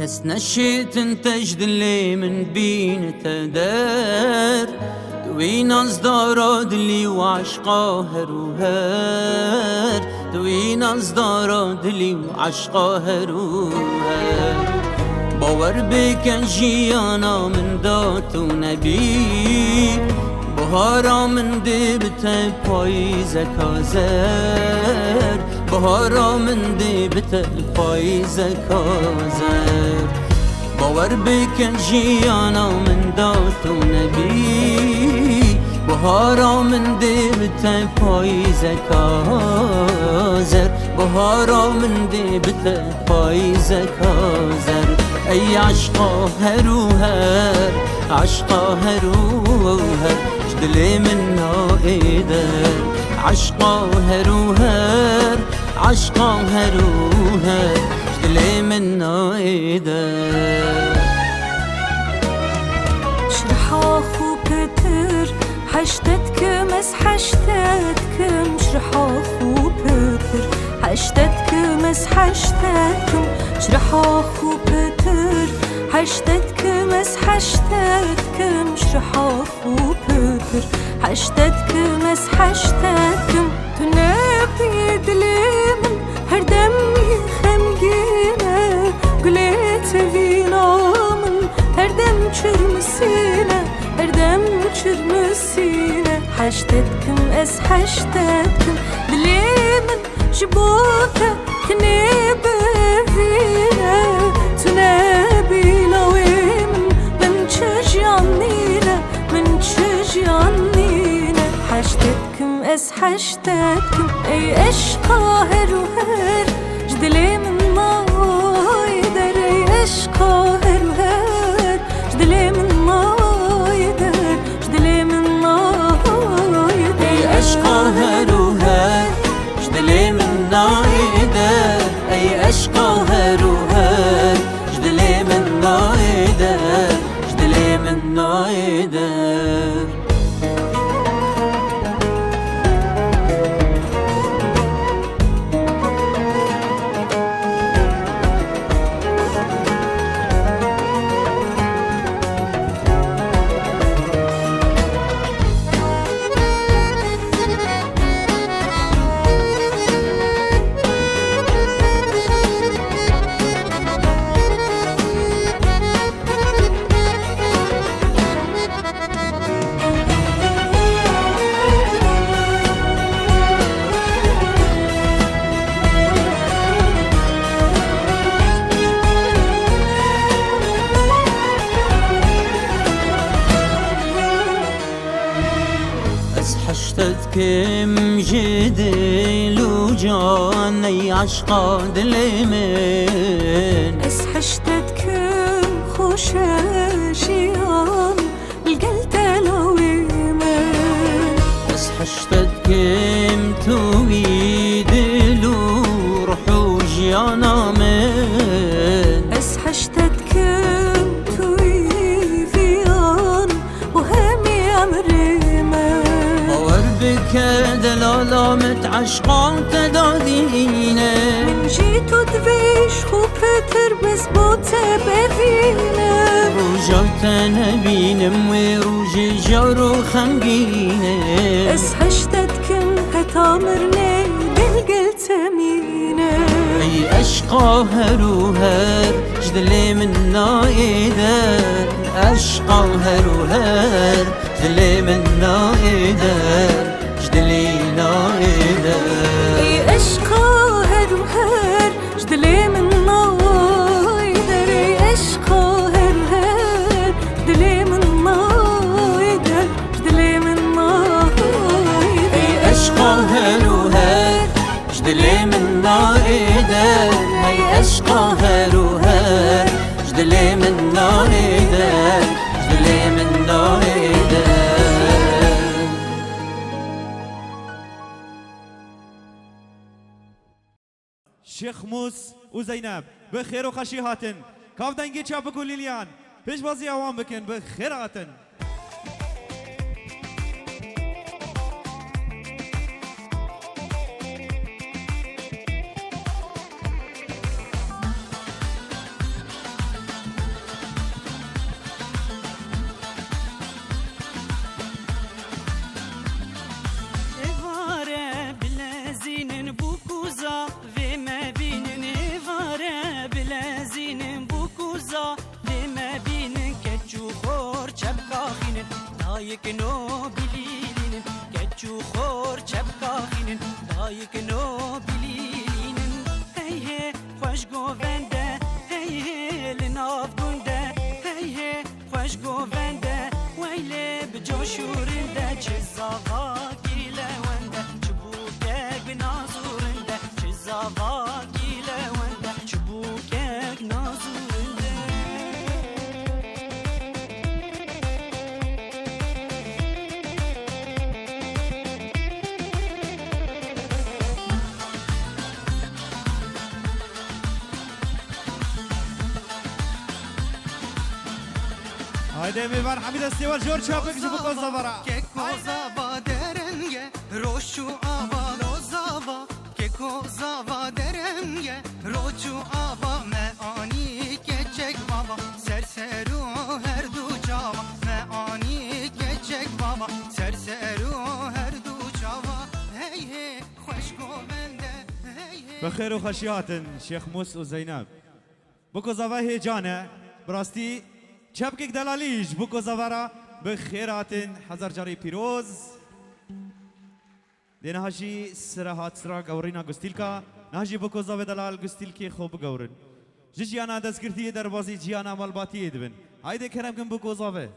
كس نشيت انتجد اللي من بين تدار دوين أصدارات اللي وعشقا هروهار دوين أصدارات اللي وعشقا هروهار باور بکن جیانا من دات و نبی بهارا من دبت پاییز کازر بهارا من دبت پاییز کازر باور بکن جیانا من دات و نبی بهارا من دبت پاییز کازر بهارا من دبت پاییز کازر ای عشقا هروهر عشقا هروهر جدلي من نائدر عشقا هروهر عشقا هروهر جدلي من نائدر شرحا خو بتر حشتتكم اس حشتتكم شرحا خو بتر حشتتكم اس حشتتكم شرحا خو بتر حشتتكم اس حشتتكم شرحا خو بتر حشتتكم اس حشتتكم تنبي دليمن هر دمي خمجينة قلت فينا من هر دم çürmesine her dem çürmesine حشتتكم اس حشتتكم دليمن جبوتا تنبي فينا تنبي لويمن من تشجعنينا من تشجعنينا حشتتكم اس حشتتكم اي اشقا هروهر جدلي من نايدر اي اشقا هروهر جدلي من نايدر جدلي من نايدر اي اشقا هروهر جدلي من نايدر اي اشقا هروهر جدلي من نايدر جدلي من نايدر حشتتكم جديل وجاني عشقا دليمن اس حشتتكم خوشاشيان القلت لويمن بس حشتتكم تويدلو روحو جيانا من اس حشتتكم تويفيان وهمي امريمن بك دلالة متعشقان تدادينه من جيتو دبيش خو بتر بس بوته بفينه روجات نبينم وروجي جارو خمجينه اس حشتتكم هتامرني بالقلت مينه اي اشقا هروهر جدلي من نايدر اشقا هروهر جدلي من نايدر جدلي نايدر اي اشقا هروهر جدلي من نايدر اي اشقا هروهر جدلي من نايدر جدلي من نايدر اي اشقا هروهر جدلي من نايدر اي اشقا هروهر جدلي من نايدر جدلي من نايدر شيخ موس وزينب بخير وخشي هاتن كاف دنگي چاپك ليليان پیش بازی عوام بکن بخير هاتن دایک نو بلیلین کچو خور چپکاخین دایک نو بلیلین هی هی خوش گوونده هی هی لناف گنده هی هی خوش گوونده ویله بجوشورنده چه زاوا گیله ونده چبوکک بنازورنده چه زاوا گیله ونده چبوکک نازورنده هایده میبر حمید استیوال جور چاپک جبو کوزاورا که کوزاوا درنگه روشو آوا روزاوا که کوزاوا درنگه روشو آوا معانی که چک بابا سرسرو هر دو جاوا معانی که چک بابا سرسرو هر دو جاوا هی هی خوش گوونده هی هی بخیر و خشیاتن شیخ موس و زینب بکو زاوه جانه براستی چپکک دلالیش بکو زاورا بخیراتن هزار جاری پیروز دی نهاجی سرا هات سرا گورینا گستیلکا نهاجی بکو زاوه دلال گستیلکی خوب گورن جیانا دستگرتی در بازی جیانا مالباتی دبن هایده کرم کن بکو زاوه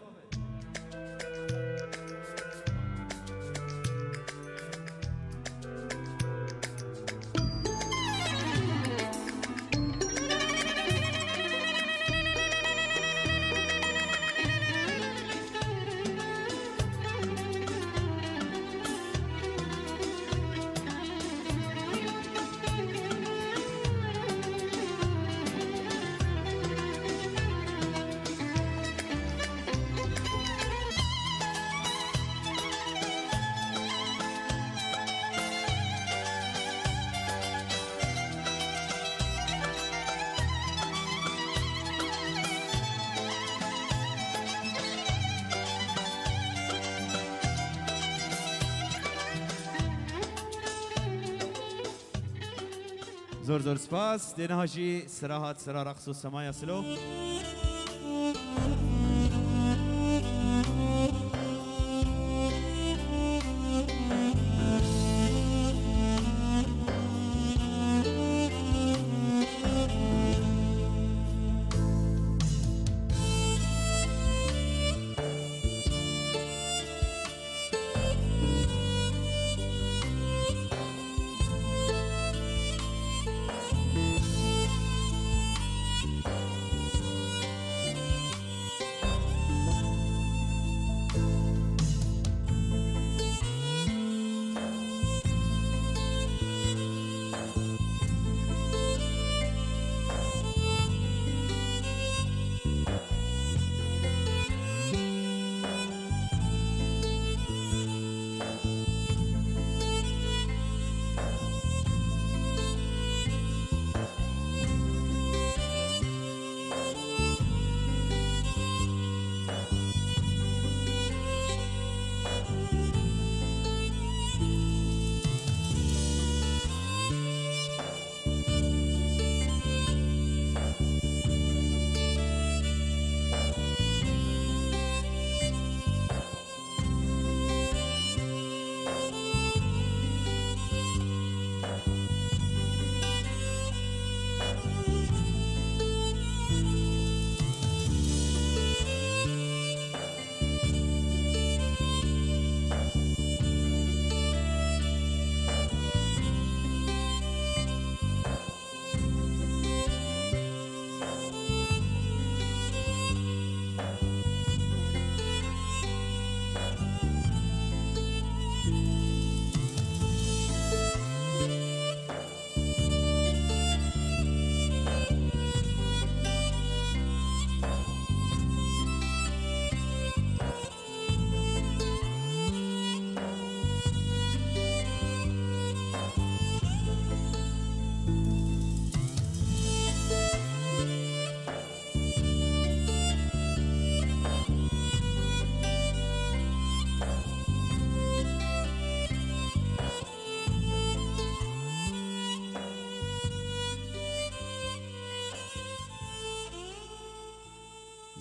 زور زور سپاس دی نهاجی سرا هات سرا رقص و سمایا سلو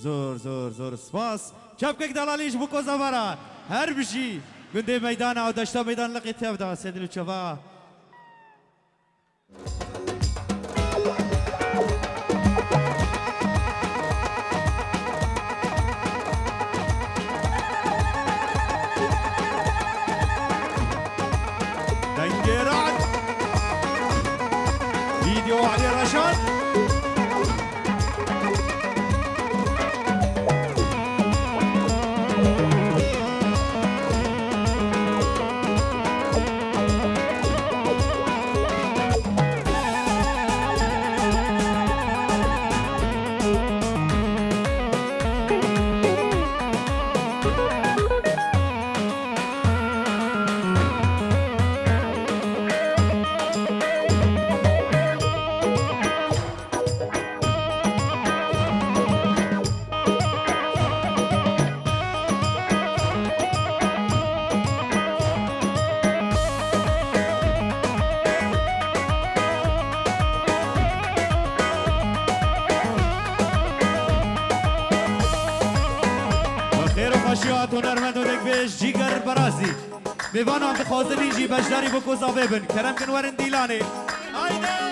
زور زور زور سپاس چپکک دلالیش بو کوزاوارا هر بشی گنده میدان او دشتا میدان لقی تبدا سیدلو چوا دنگرات فيديو علي رشاد خیرات هنرمند و دکبش جیگر برازی میوان هم خازنی جی بجداری بکوزا ببن کرم کنورن دیلانه آیده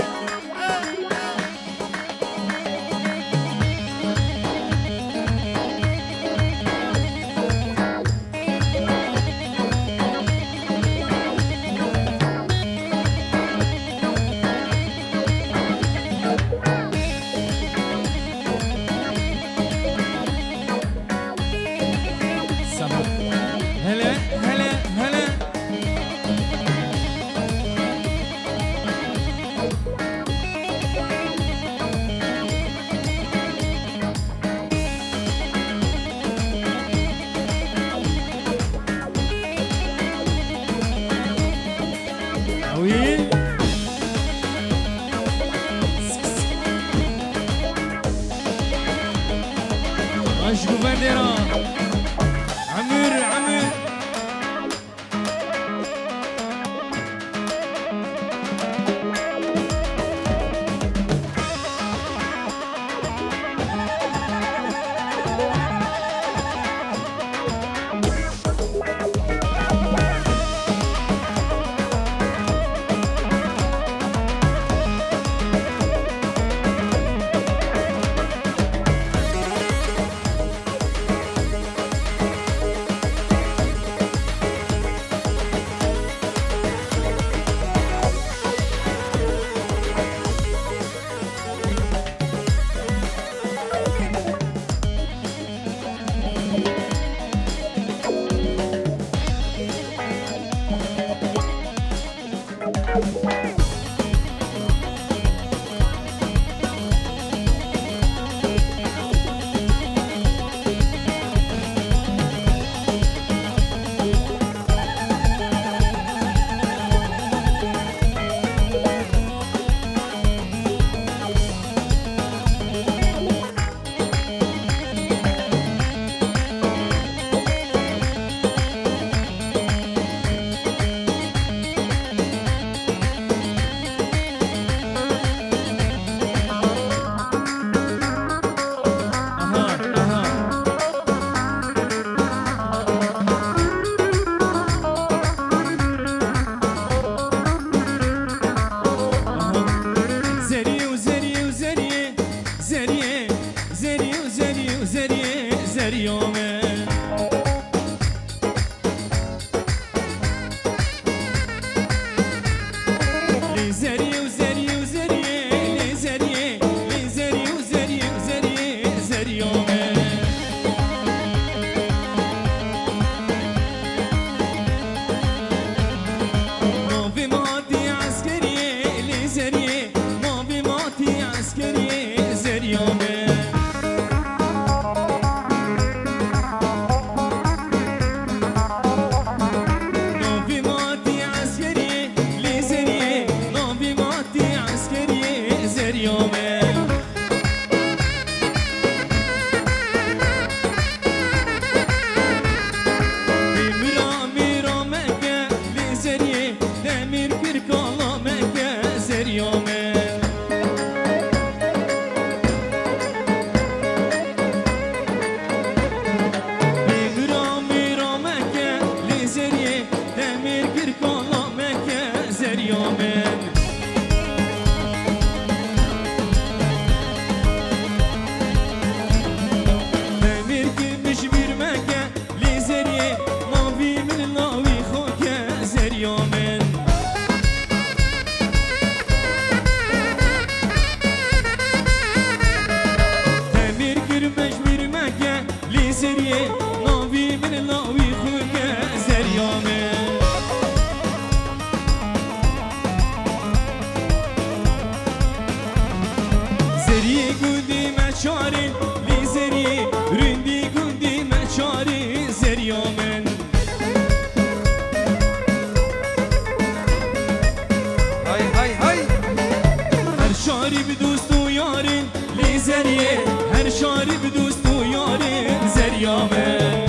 زریه هر شاری بدوست و یاری زریامه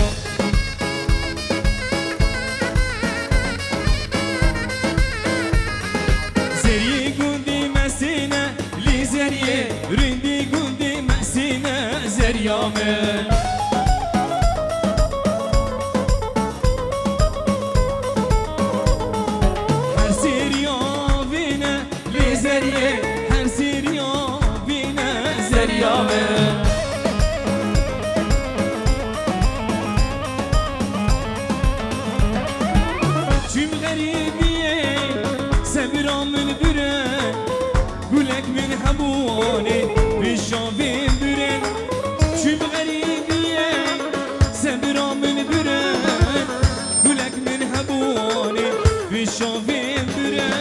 زریه گوندی مسینه لی زریه رندی گوندی مسینه زریامه هر سریا بینه لی زریه هر سریا بینه زریامه چیم غریبیه سبرا من بره گلک من همونه بشاوین بره چیم غریبیه سبرا من بره گلک من همونه بشاوین بره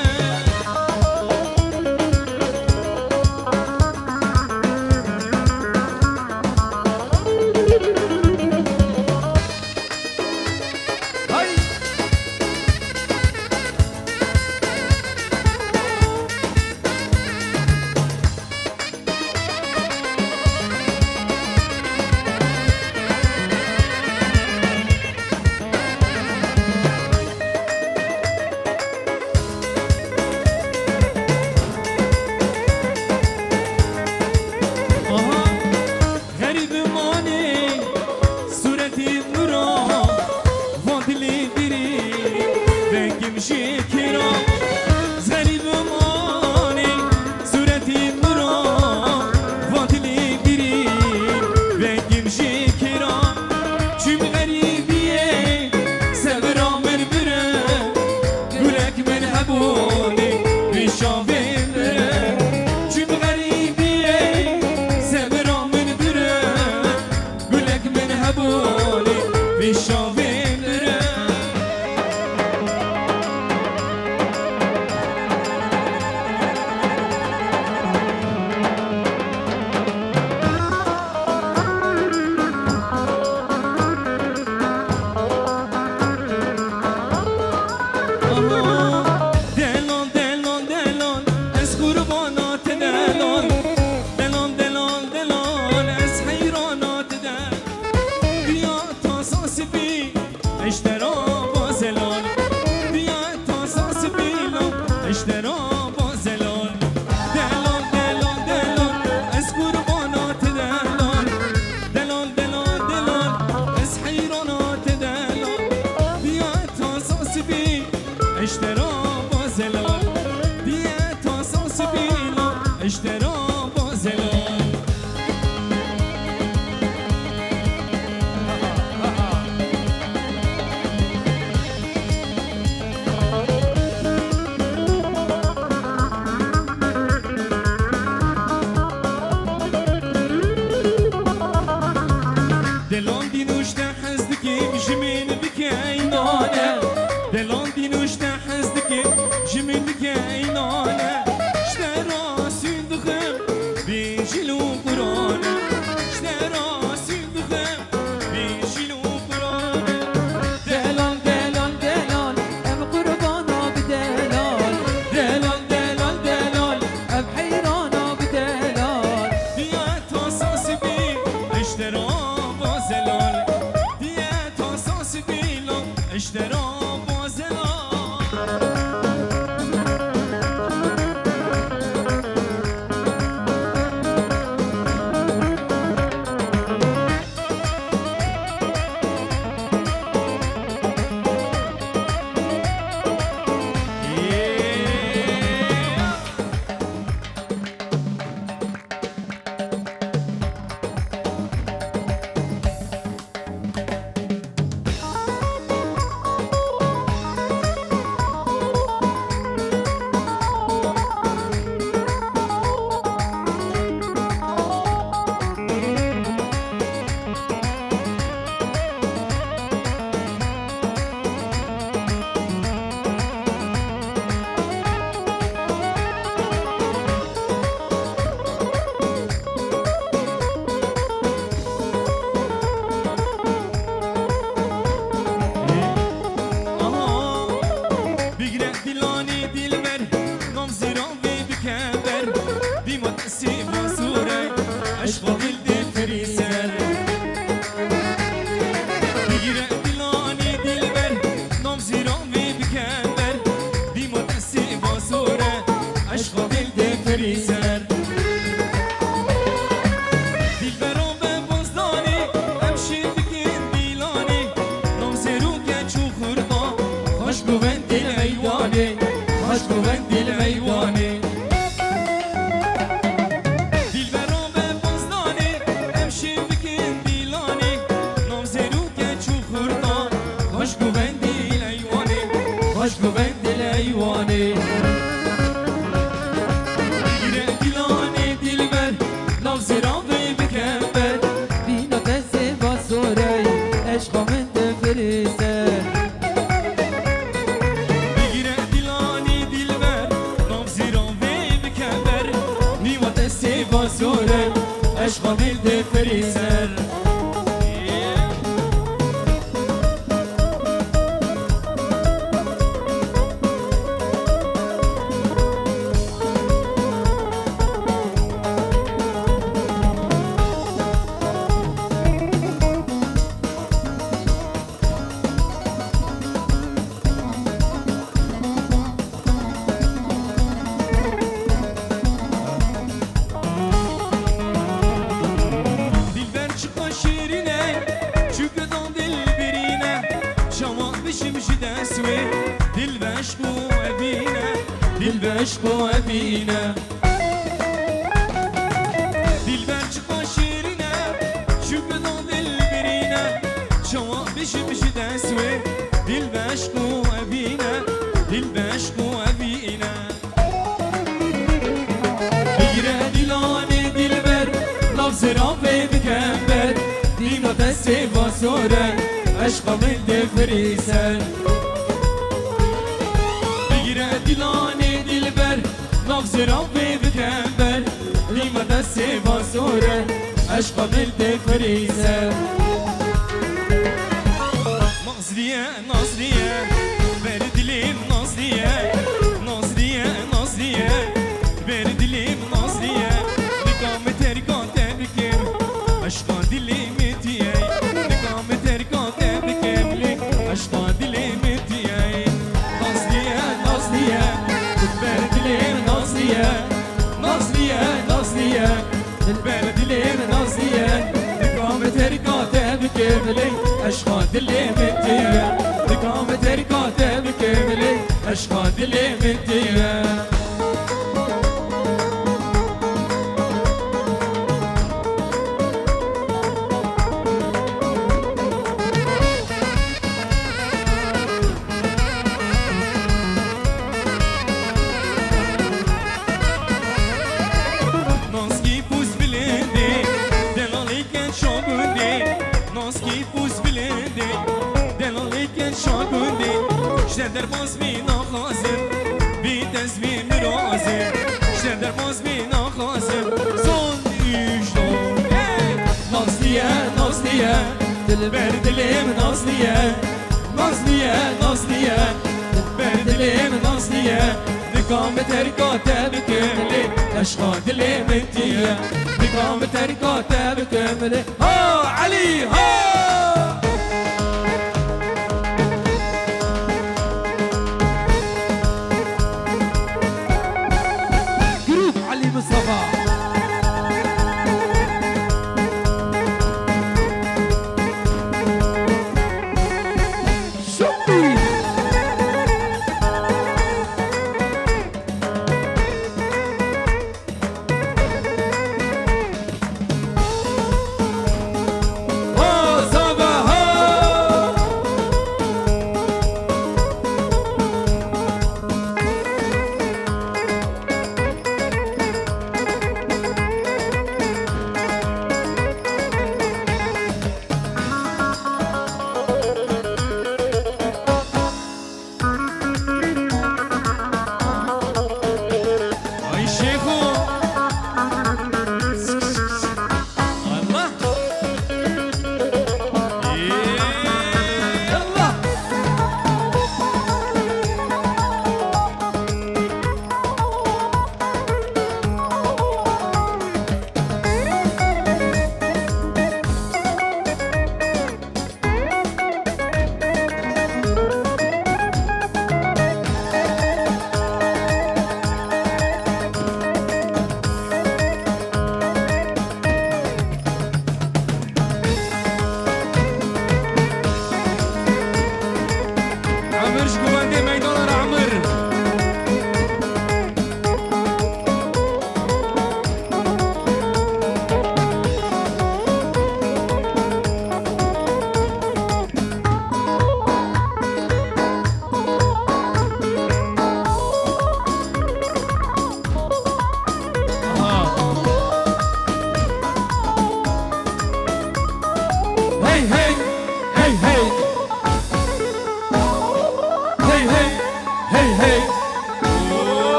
خوش گوهن دل ایوانه دل برام بازدانه امشی بکن دیلانه نام زیرو که چو خوردان خوش گوهن دل ایوانه خوش گوهن دل ایوانه بگیره دیلانه دل بر نام زیران بکن بر بینا تزه بازوره عشق من دفریسه بگیره دیلانی دل بر نام زیران بکن بر بینا تزه بازوره عشق من دفریسه Dilber çıkan şiirine Çüküdan dil birine Şaman bişimşi desve Dilber şku evine Dilber şku evine Dilber çıkan şiirine Çüküdan dil birine Şaman bişimşi desve Dilber şku evine Dilber şku evine Bigire dilane dilber Navzera ve bikember Dino desti vasore Aşka min defrisen Bigire dilane dilber Navzera ve bikember Dino desti vasore Aşka min defrisen Nazliye, Nazliye Ver dilim Nazliye Nazliye, Nazliye Ver dilim Nazliye Nikame terika tebrikim Aşka dilimi diye Nikame terika tebrikim Aşka dilimi diye Nazliye, Nazliye Ver dilim Nazliye Nazliye, Nazliye Ver dilim Nazliye Nikame terika tebrikim Aşka dilimi diye Nikame terika tebrikim Aşka dilimi diye Noski pus bilindi Delaliken şogundi Noski pus bilindi Delaliken şogundi Ştender baz mi nakhazim Bitez mi mirazim Ştender baz mi nakhazim Son işton Nazliye, Nazliye Ver dilim Nazliye Nazliye, Nazliye Ver dilim Nazliye Nikame terikate bükümli Aşka dilim diye Nikame terikate bükümli Ha Ali ha Grup Ali Mustafa Şopi Oh, Zaba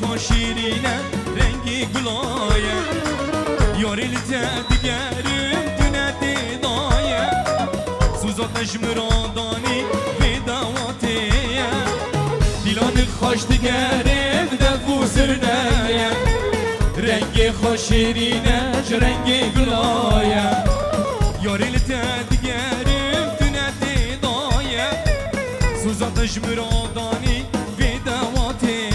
خوشیرینه رنگی گلایه یاری لته دیگرم دونه دیدایه سوزاتش مرادانی به دواتیه دیلان خوش دیگرم دفو سردایه رنگی خوشیرینه رنگی گلایه یاری لته دیگرم دونه دیدایه سوزاتش مرادانی به دواتیه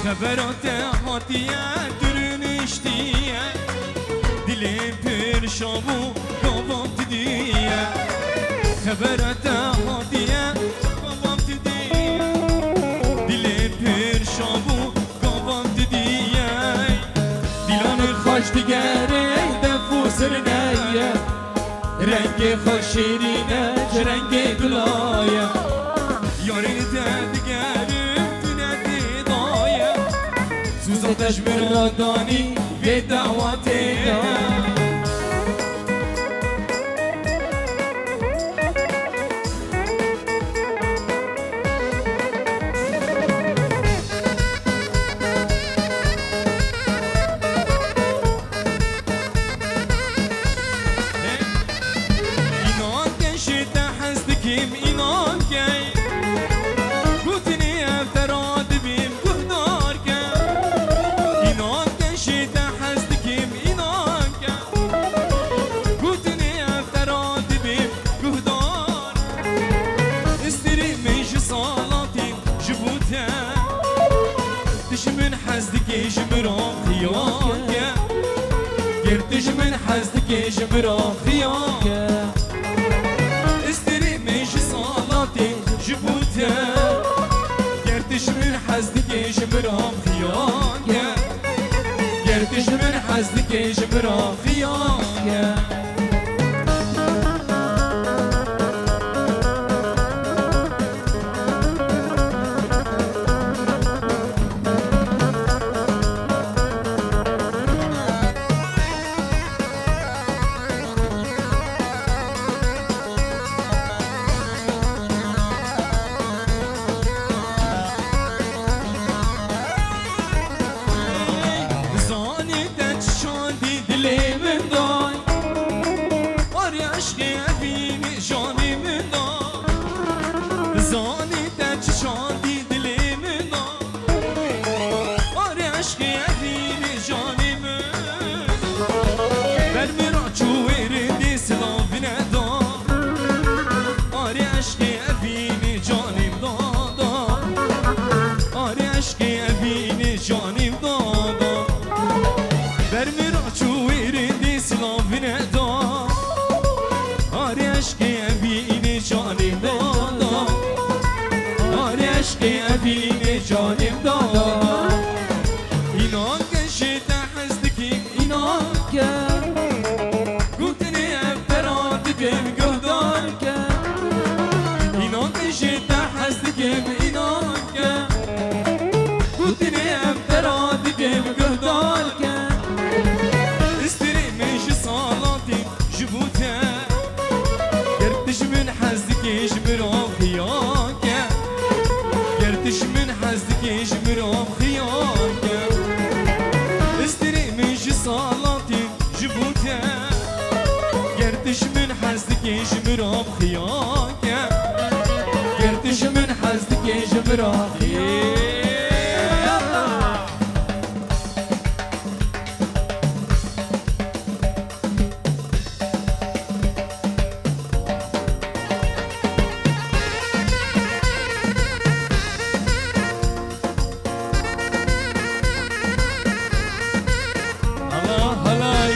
خبرات هاتیه درنشتیه دلیم پرشابو قوام تدیه خبرات هاتیه قوام تدیه دلیم پرشابو قوام تدیه دیلان خوش دیگره دفو سرنیه رنگ خوش شیرینه رنگ گلایه یارین دیگره سوزاتش مرادانی به دعوته اینان کشیده هست کم اینان که گوتنی افتراد بیم گهدار که اینان کشیده هست کم اینان که گوتنی افتراد بیم گهدار استری میش سالاتیم جبوته دشمن حزدکی جمران خیان که گردش من حزدکی جمران خیان که استری میش سالاتیم جبوته گردش من حزدکی جمران خیان که گردش من حزدکی جمران خیان که زانی تچشاندی دلی من دای آری عشقی افینی جانی من دای زانی تچشاندی دلی من دای آری عشقی افینی جانی من برمیرا چویردی سلاف ندای آری عشقی افینی جانیم دادا آری عشقی افینی جانیم دادا برمیرا چویردی سلاف ندای آری عشقی افینی جانیم دادا آری عشقی افینی جانیم دادا اینان کشیده هستکی اینان که گوتنی افتراد بیم گهدار که اینان کشیده هستکی اینان که گوتنی افتراد بیم گهدار که استری میش سالاتیم جبوته گردش من حزدکی جمران خیان که گردش من حزدکی جمران خیان که استری میش سالاتیم جبوته گردش من حزدکی جمران خیان که گردش من حزدکی جمران خیان Allah halay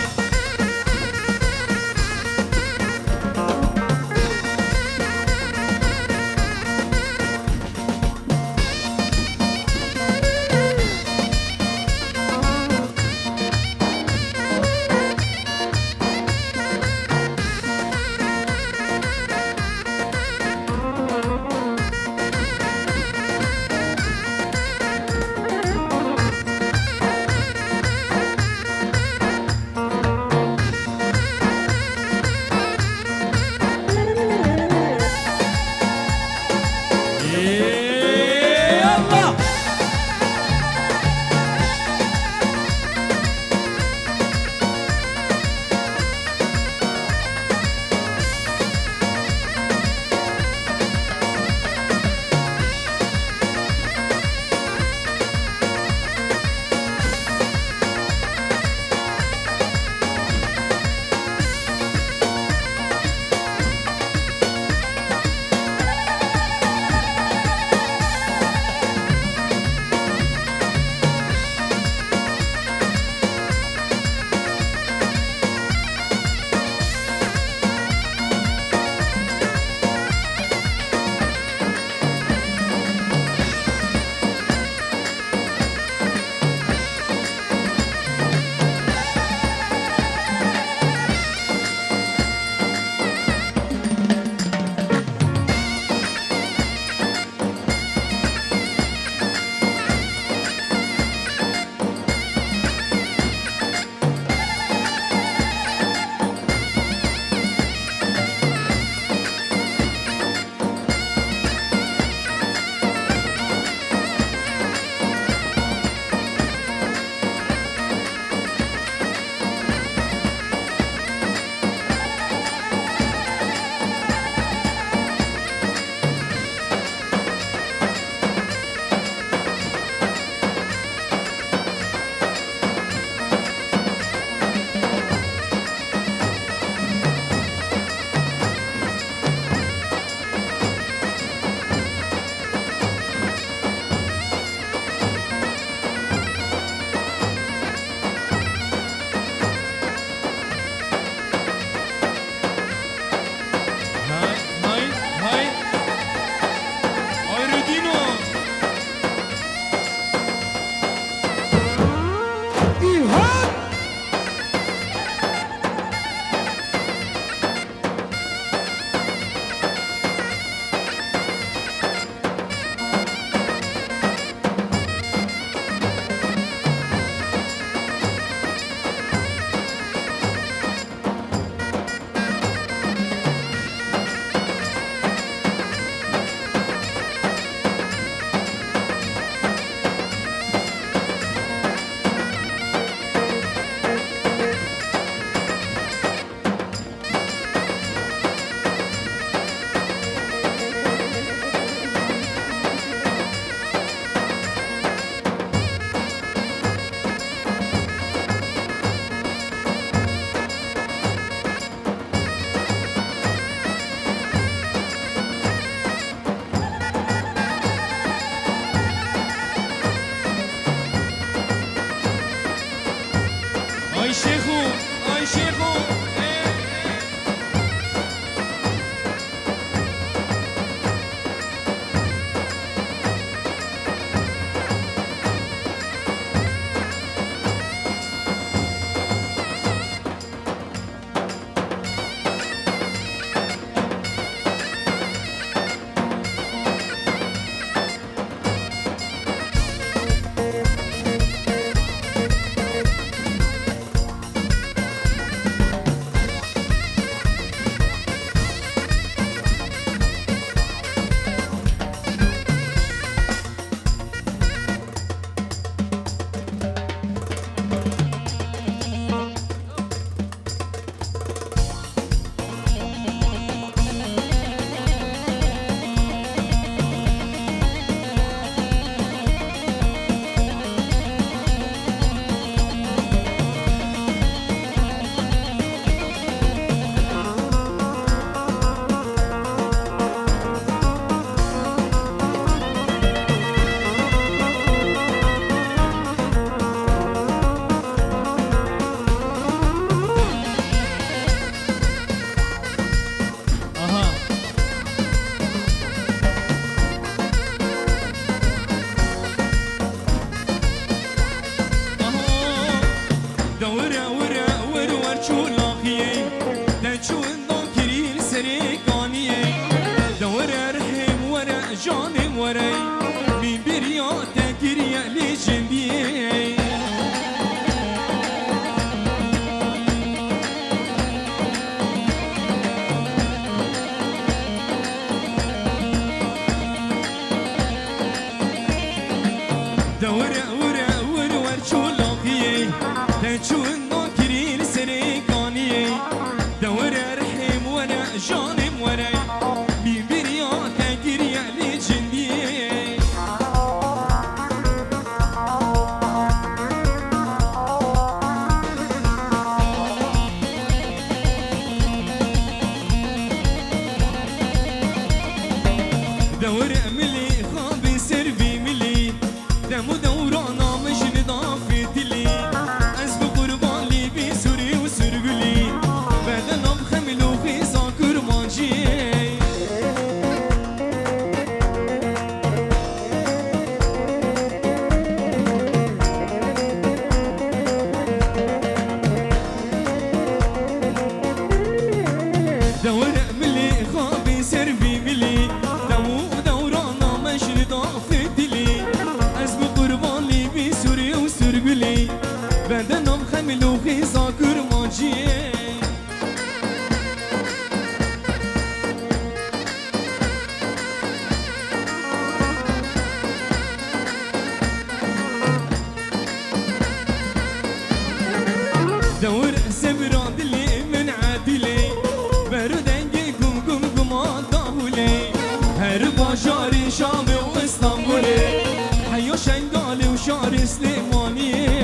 آی شیخو آی شیخو جانم وری می بریا تگریه لی جنبیه دوره وره ور ور چولاقیه تنچون ناکرین سری کانیه دوره رحم وره جانم وری می بریا تگریه لی جنبیه دوره ملی خواب سروی ملی دم و دورانا مجن دافت لی از بقربالی بی سوری و سرگلی بدنم خمل و خیزا کرمانجیه دوره ملی خواب سروی ملی دم و دورانا مجن دافت لی از بقربالی بی سوری و سرگلی بدنم خمل و خیزا کرمانجیه دور سبرا دلي من عادلي بردنجي قم قم قم داولي هر باشاري شام واسطنبولي حيو شنقالي وشعر سليماني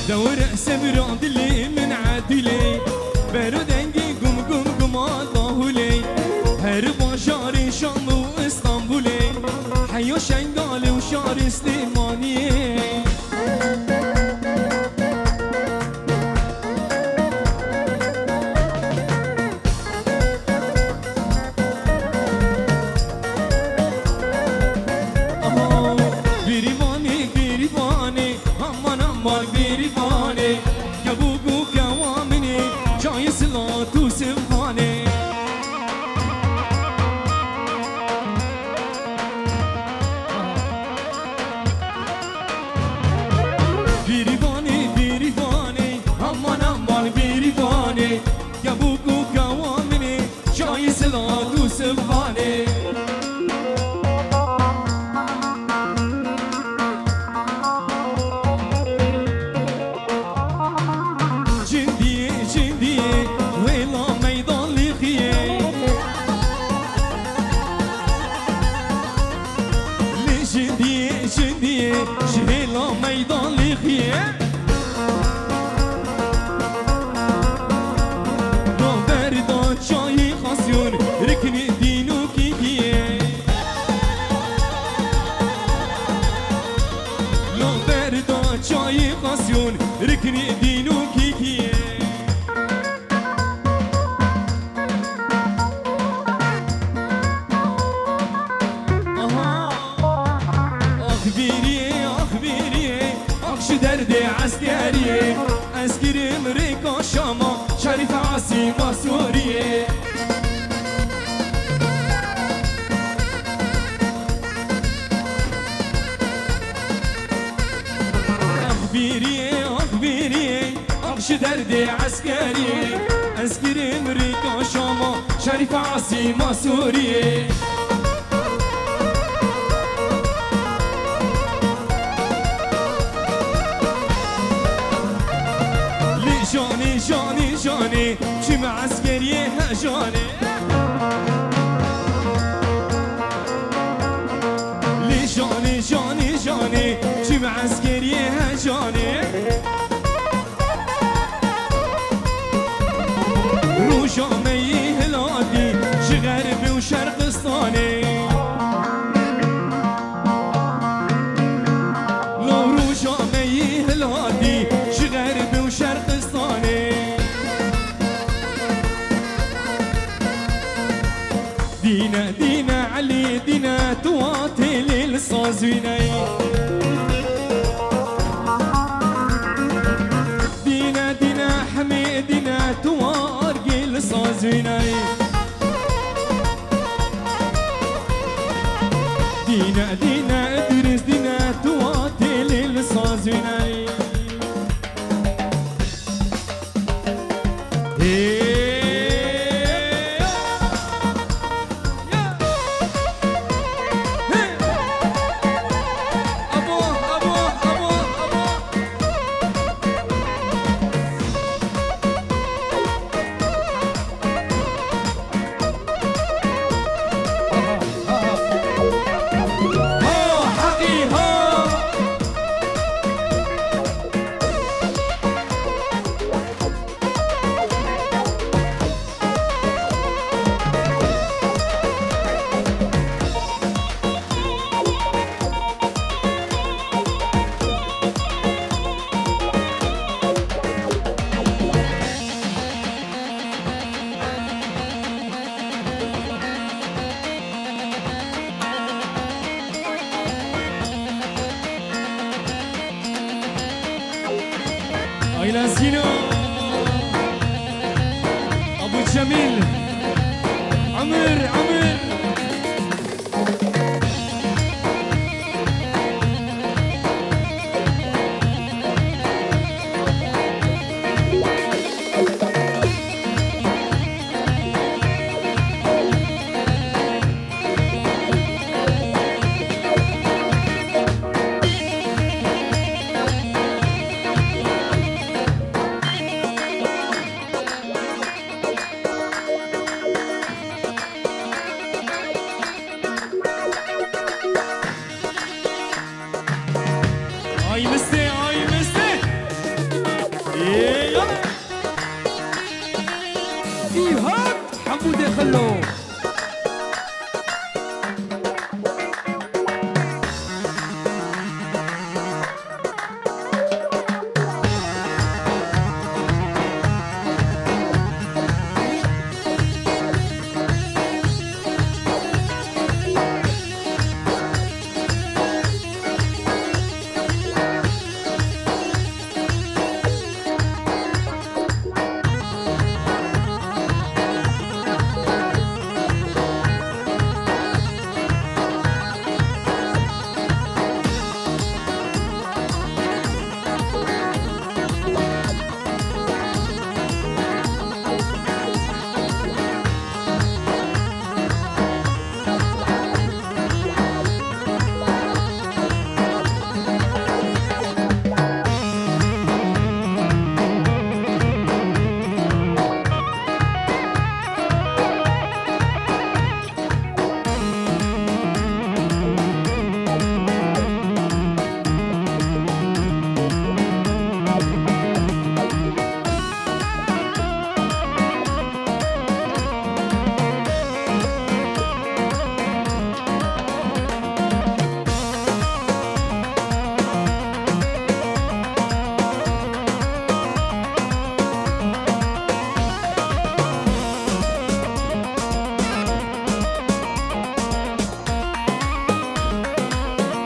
دور سبرا دلي من عادلي بردنجي قم قم قم داولي هر باشاري شام واسطنبولي حيو شنقالي وشعر سليماني بيريفاني بيريفاني aman aman بيريفاني كابوكو كوامني جاي صلاة وسبحاني بيريفاني بيريفاني aman aman بيريفاني كابوكو كوامني جاي صلاة وسبحاني جندي جندي ويلا عسكري عسكري امريكا شاما شريف عاصمة سوريا جاني جاني جاني شم عسكري هجاني لي جاني جاني جاني شم عسكري هجاني روجامي هلادي شغربي وشرقستاني لو روجامي هلادي شغربي وشرقستاني دينا دينا علي دينا تواتي للصازويني دينا دينا حمي دينا توارقي للصازويني دينا دينا ادرس دينا تواتي للصازويني إلى زينو أبو جميل عمر آی مسته يلا إيهاب حمودي خلو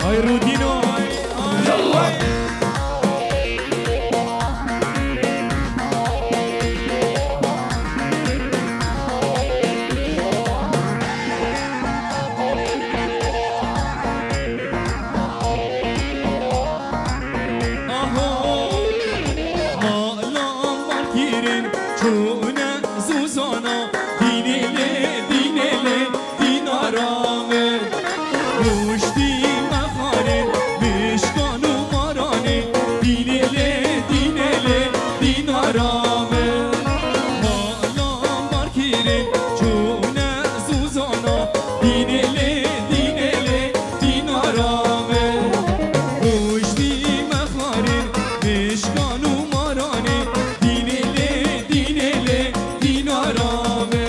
هاي رودينو هاي يلا اهو ما لام باركيرين چونه زوزانا دینله دینله دینارامه گوشتی مخاره مشکان و مارانه دینله دینله دینارامه مالام بارکیره چونه زوزانا دینله دینله دینارامه گوشتی مخاره مشکان و مارانه دینله دینله دینارامه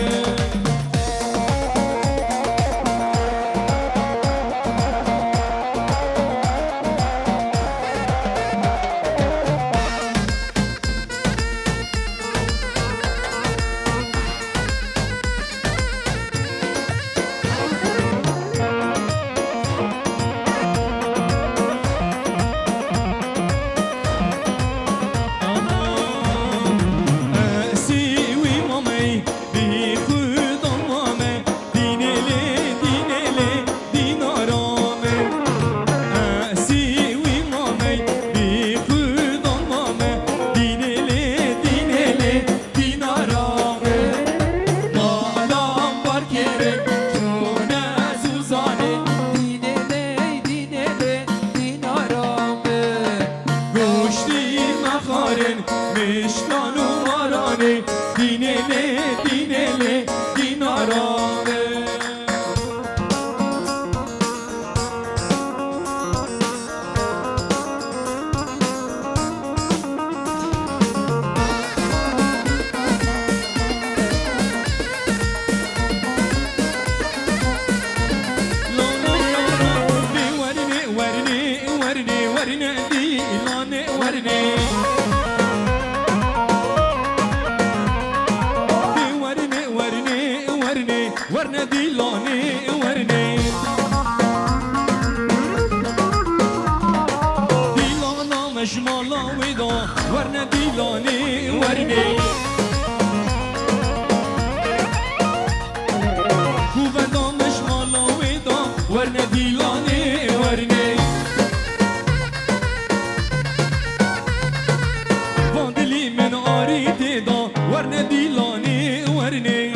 سیوی مامی بی خودم مامه دینله دینله دینارامه سیوی مامی بی خودم مامه دینله دینله دینارامه مالام بارکره چونه زوزانه دینله دینله دینارامه گوشتی مخارن مشکان و مارانه دینله دینله دینارامه لا لا لا لا ورني ورني ورني ورني ديلاني ورني ورني ورني ورني ورني ديلاني ورني ديلانا مجمالا ودا ورني ديلاني ورني کوبدا مجمالا ودا ورني ديلاني ورني واندلي من آريتي دا ورني ديلاني ورني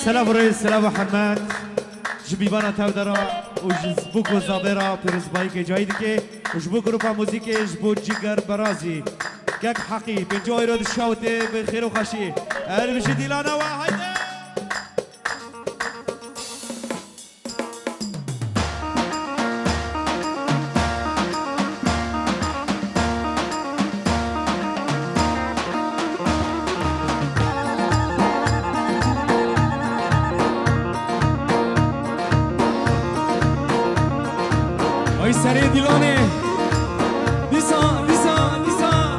سلام رئیس سلام محمد جبیبانا تودرا و جزبوکو زابرا پیروزبایی که جایی دیگه و جبو گروپا موزیک جبو جیگر برازی گک حقی به جای رو دشاوته به خیر و خشی ال بشه دیلانا و هایده ای سری دیلانه دیسا دیسا دیسا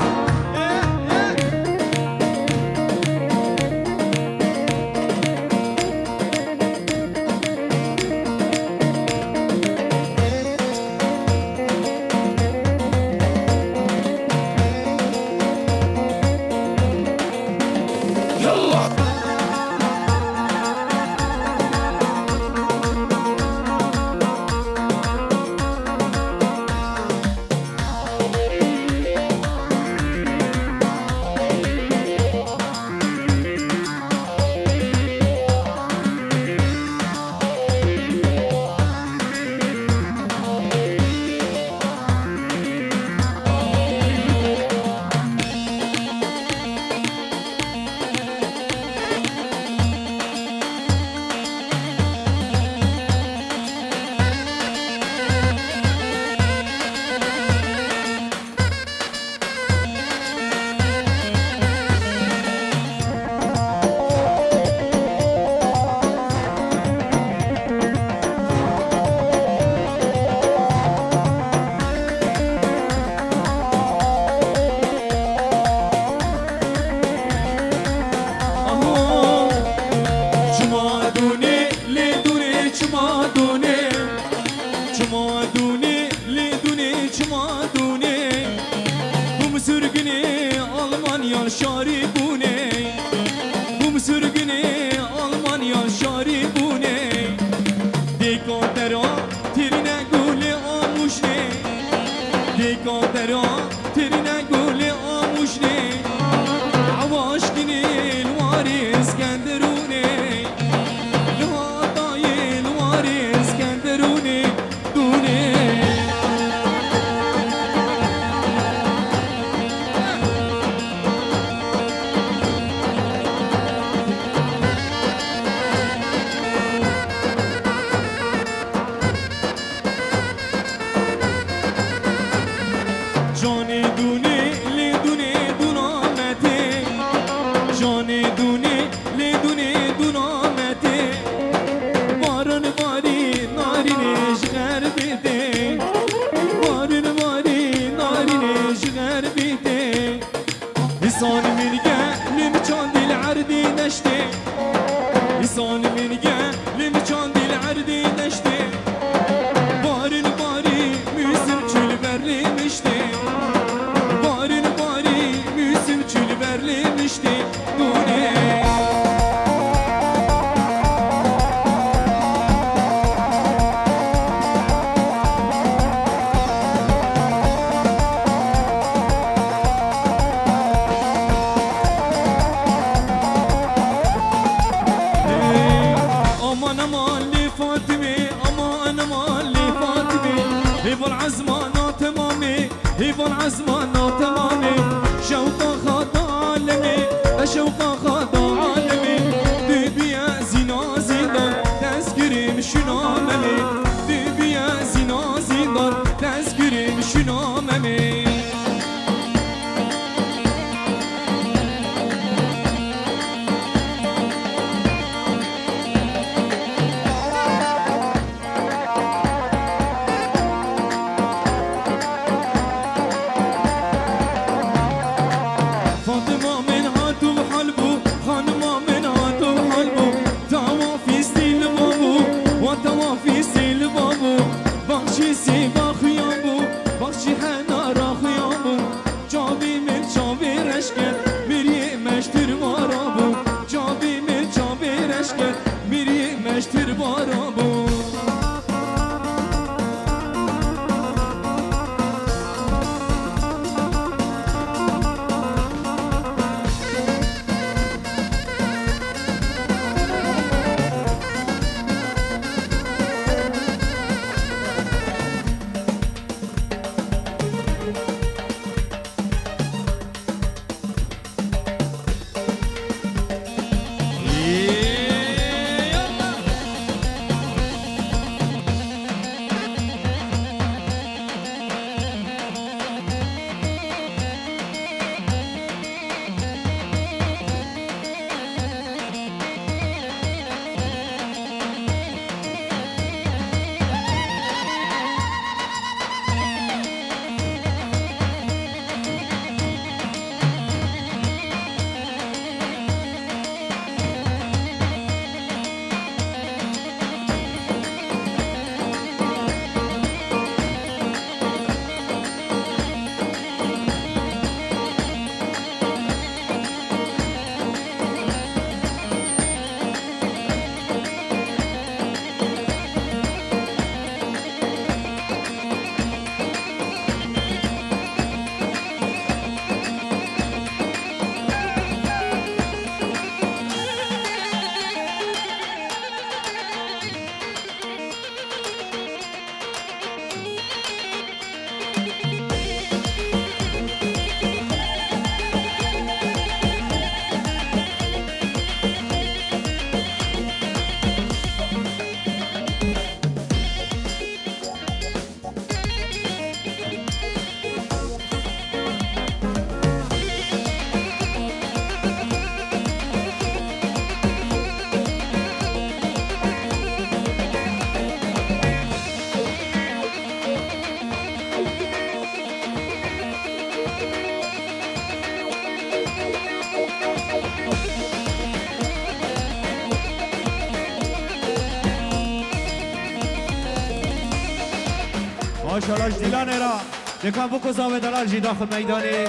ماشاءالله دیلان را دکان بو کوزا دلال جی داخل میدانی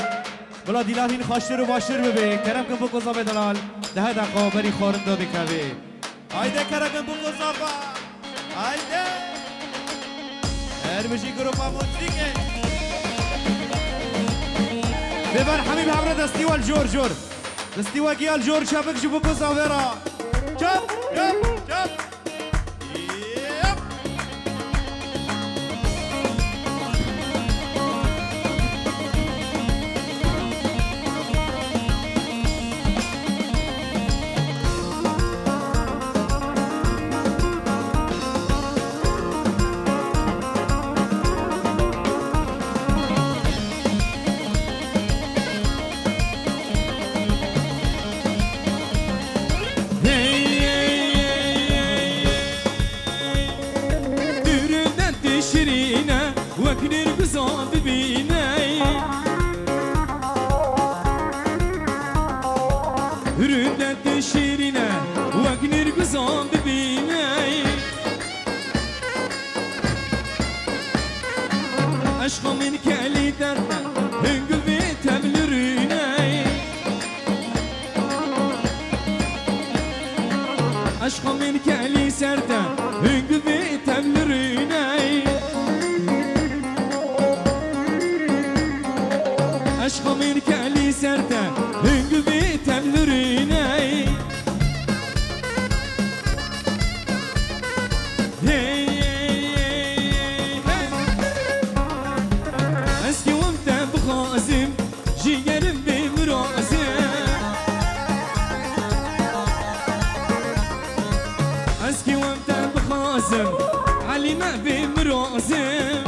بلا دیلان این خاشتر و باشتر ببی کرم کن بو کوزا دلال ده دقیقه بری خورنده بکوی haydi کرم بو کوزا با haydi هر بشی گروپا موسیقی ببر حبیب همرا دستی وال جور جور دستی وگیال جور شبک جبو کوزا ورا چپ چپ چپ وكنير قصاد بيناي ردت شيرينا وكنير قصاد بيناي أشقى من كالي درنا هنقل بيت بلريناي أشقى من كالي سردا هنقل بيت بلريناي عشق من كالي سرته هنقل بيته بلريناي اسكي وانت بخازم جيجرم بمرازم اسكي وانت بخازم علي ما بمرازم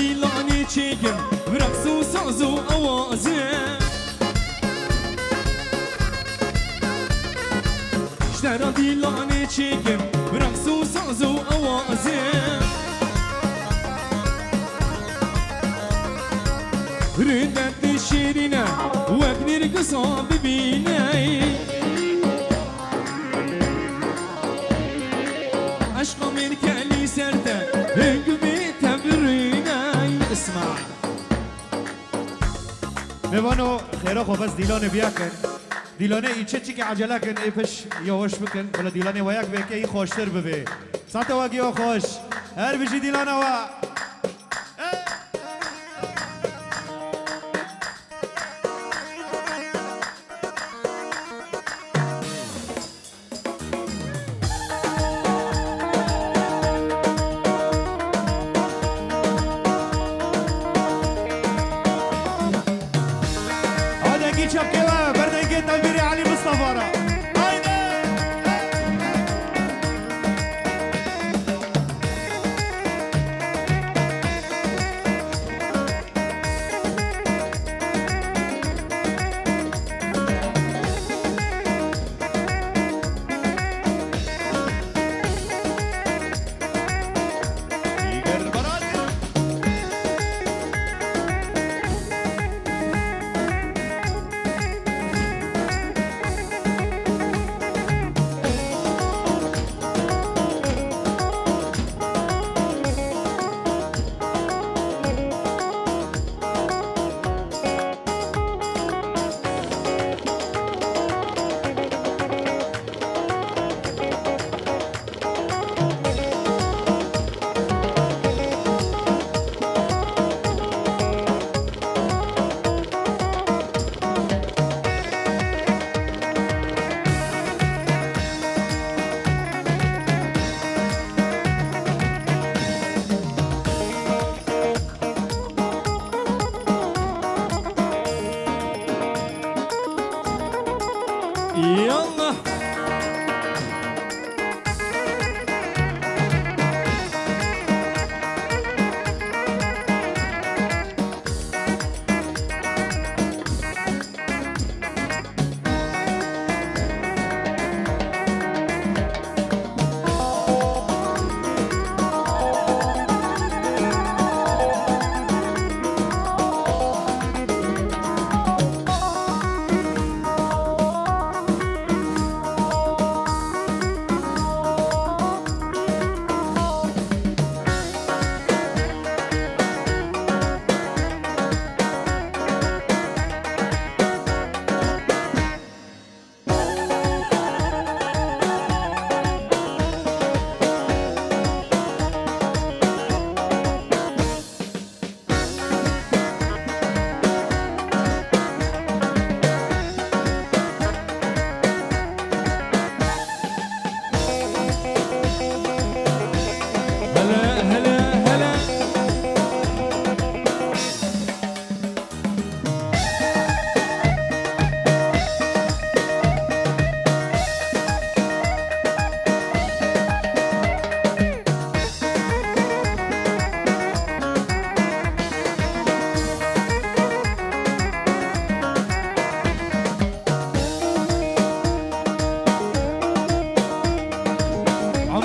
ديلاني چيكم برقصو سازو اوازم اشترى ديلاني چيكم برقصو سازو اوازم ردت شيرينا وكنير قصاب ببيناي عشق من كالي سرده هنقبي اسمع میوانو خیره خو بس دیلانه بیا کن دیلانه ایچه چی که عجله کن ایپش یواش بکن بلا دیلانه و یک بکه ای خوشتر ببه ساعت واقعی ها خوش هر بشی دیلانه و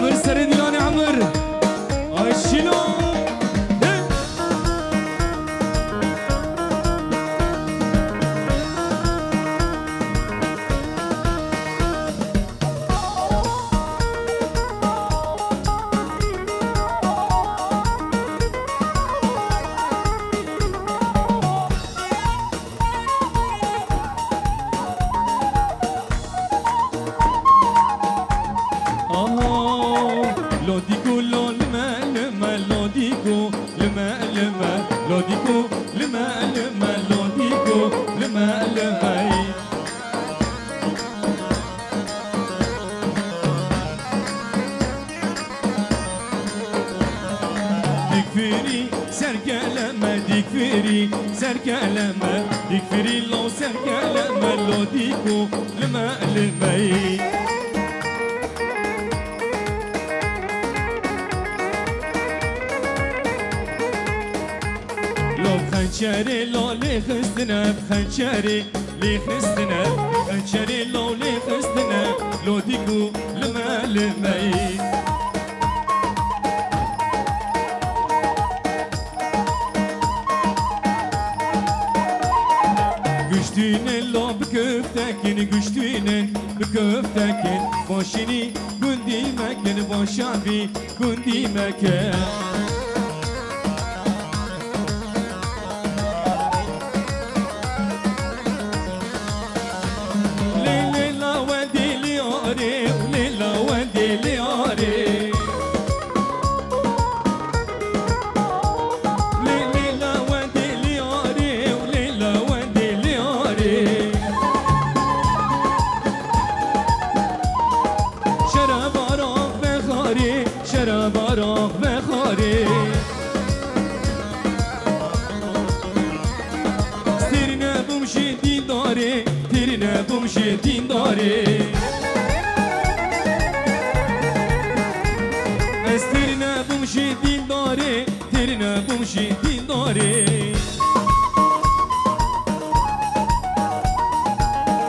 عمر سر دیلان عمر آی شیلو سركلمة ديكفري لو سركلمة لو ديكو لما لمي لو بخنشري لو لي خستنا بخنشري لي خستنا بخنشري لو لي خستنا لو ديكو لما لمي Güçtüğüne lo bköftekin güçtüğüne bköftekin Başını gündümekin başabi gündümekin Leyla ve dili arif Leyla ve dili arif شرابارا بخاری ترینه بمشی دین داری ترینه بمشی دین داری از ترینه بمشی دین داری ترینه بمشی دین داری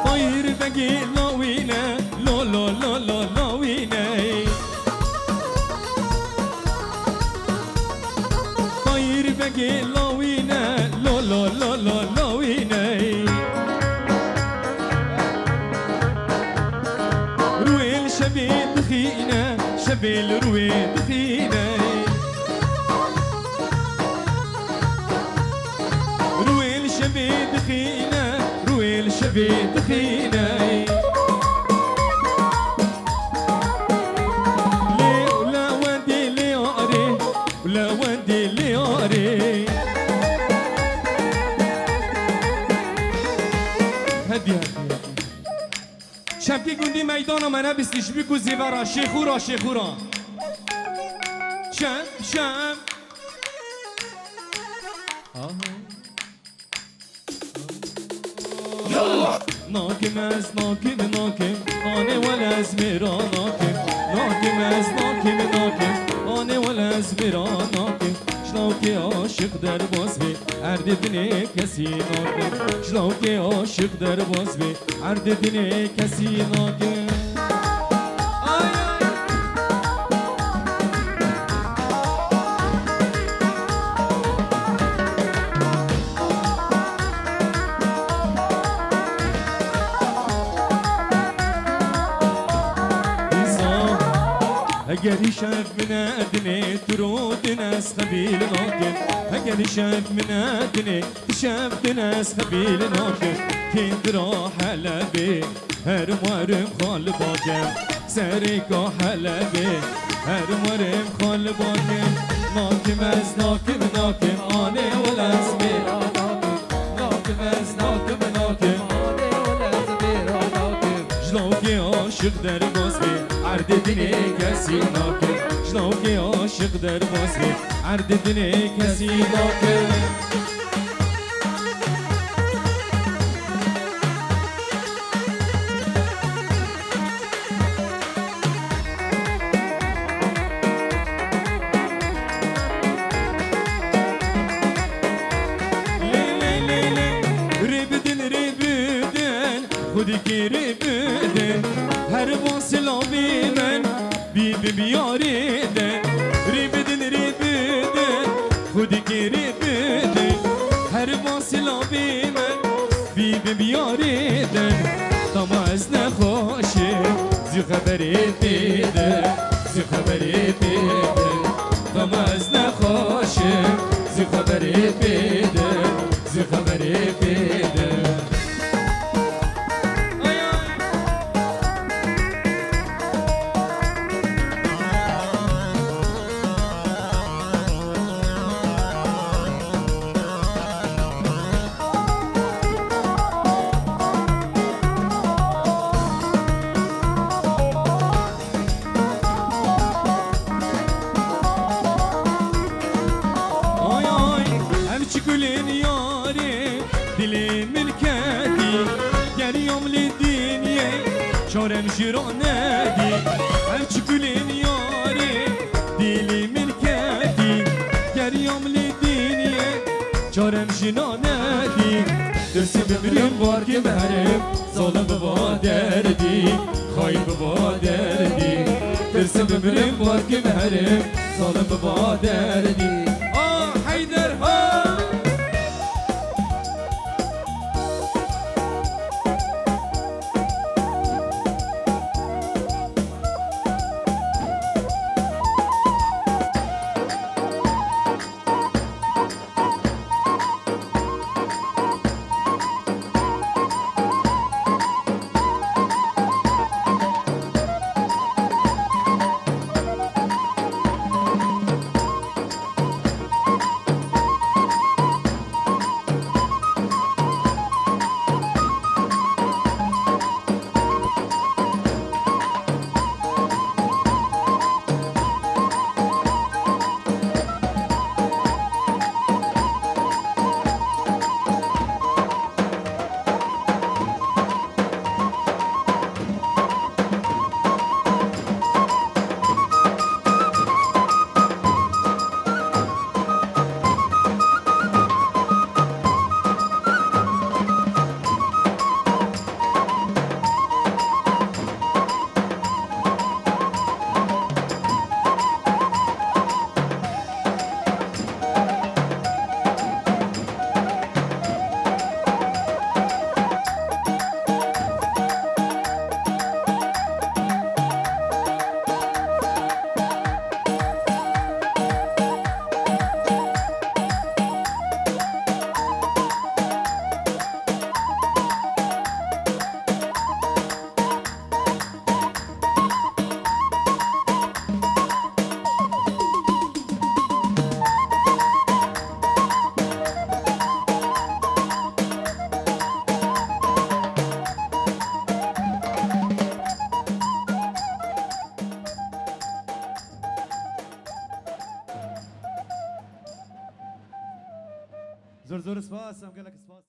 طایر بگی لاوینه لا لا لا لا لاوینه بگی لاوینه لا لا لا لا لاوینه رویل شبی دخینه شبیل روی دخینه رویل شبی دخینه رویل شبی دخینه شمتی گوندی میدان منه بستیش بگو زیورا شیخورا شیخورا شم ناکم از ناکم ناکم آنه ول از میرا ناکم ناکم از ناکم ناکم آنه ول از میرا ناکم شنو که عاشق در باز بی عرد دنه کسی ناکم شنو که عاشق در باز بی عرد دنه کسی ناکم اگر شب من ادنی ترو دنس خبیل ناکن اگر شب من ادنی شب دنس خبیل ناکن کند را حلبی هر مرم خال باکم سرکا حلبی هر مرم خال باکم ناکم از ناکم ناکم آنه ولز میرا ناکم از ناکم ناکم آنه ولز میرا ناکم جلوکی عاشق در باز بی عرد دنه کسی ناکن شنو که عاشق در باز بی عرد دنه کسی ناکن خودی که ری بدن هر واصل آبی من بی بیاریدن ری بدن ری بدن خودی که ری بدن هر واصلا بی من بی بیاریدن تما از نخوشه زی خبری دیدن زی خبری دیدن تما از نخوشه زی خبری دیدن زی خبری دیدن گلین یاری دلین ملکتی گریم لدینیه چارم جراندی همچی گلین یاری دلین ملکتی گریم لدینیه چارم جراندی درسی ببریم بار که بهرم ظالم با دردی خواهی با دردی درسی ببریم بار که بهرم ظالم با دردی آه حیدر ها زور زور سپاس هم گلک سپاس